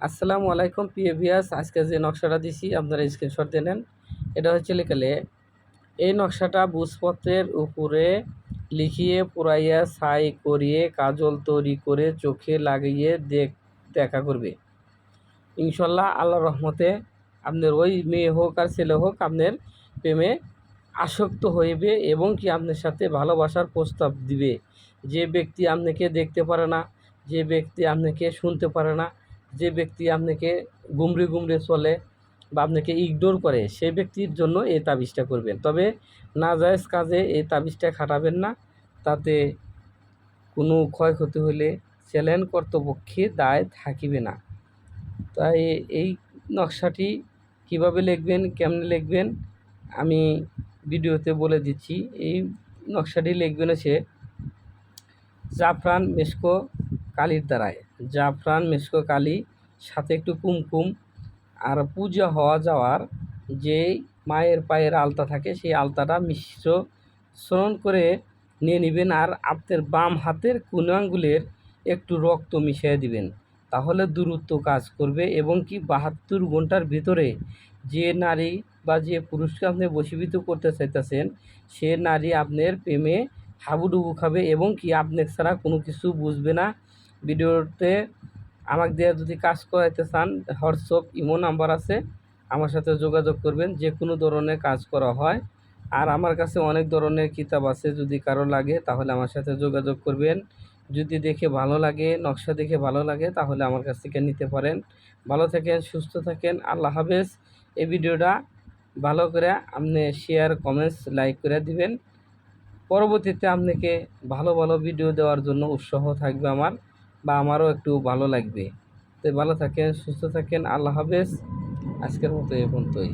আসসালামু আলাইকুম প্রিয় ভিউয়ার্স, আজকে যে নকশাটা দিছি আপনারা স্ক্রিনশট দিয়ে নেন। এটা হচ্ছে লিখলে এই নকশাটা বুঝপত্রের উপরে লিখিয়ে পুরাইয়া ছাই করিয়ে কাজল তৈরি করে চোখে লাগিয়ে দেখা করবে। ইনশাল্লাহ আল্লাহর রহমতে আপনার ওই মেয়ে হোক আর ছেলে হোক আপনার প্রেমে আসক্ত হইবে এবং কি আপনার সাথে ভালোবাসার প্রস্তাব দিবে। যে ব্যক্তি আপনাকে দেখতে পারে না, যে ব্যক্তি আপনাকে শুনতে পারে না, যে ব্যক্তি আপনাকে গুমড়ে গুমড়ে চলে বা আপনাকে ইগনোর করে, সেই ব্যক্তির জন্য এই তাবিজটা করবেন। তবে নাজায়েজ কাজে এই তাবিজটা খাটাবেন না, তাতে কোনো ক্ষয়ক্ষতি হলে চ্যালেঞ্জ কর্তৃপক্ষে দায় থাকিবে না। তাই এই নকশাটি কিভাবে লিখবেন, কেমনে লিখবেন আমি ভিডিওতে বলে দিচ্ছি। এই নকশাটি লিখবেন হচ্ছে জাফরান মেশকো কালির দ্বারায়। জাফরান মেশকো কালি সাথে একটু কুমকুম আর পূজা হওয়া যাওয়ার যে মায়ের পায়ের আলতা থাকে সেই আলতাটা মিশ্রণ করে নিয়ে নেবেন। আর আপনার বাম হাতের কোন আঙ্গুলের একটু রক্ত মিশিয়ে দিবেন, তাহলে দূরত্ব কাজ করবে এবং কি 72 ঘন্টার ভিতরে যে নারী বা যে পুরুষকে আপনি বশীভূত করতে চাইতেছেন সে নারী আপনার প্রেমে হাবুডুবু খাবে এবং কি আপনার ছাড়া কোনো কিছু বুঝবে না। ভিডিওতে আমাকে দিয়ে যদি কাজ করাইতে চান হোয়াটসঅ্যাপ ইমো নাম্বার আছে, আমার সাথে যোগাযোগ করবেন। যে কোনো ধরনের কাজ করা হয় আর আমার কাছে অনেক ধরনের কিতাব আছে, যদি কারো লাগে তাহলে আমার সাথে যোগাযোগ করবেন। যদি দেখে ভালো লাগে, নকশা দেখে ভালো লাগে তাহলে আমার কাছ থেকে নিতে পারেন। ভালো থাকেন, সুস্থ থাকেন, আল্লাহ হাফেজ। এই ভিডিওটা ভালো করে আপনি শেয়ার, কমেন্টস, লাইক করে দিবেন। পরবর্তীতে আপনাকে ভালো ভালো ভিডিও দেওয়ার জন্য উৎসাহ থাকবে আমার, বা আমারও একটু ভালো লাগবে। তো ভালো থাকেন, সুস্থ থাকেন, আল্লাহ হাফেজ। আজকের মতো এ পর্যন্তই।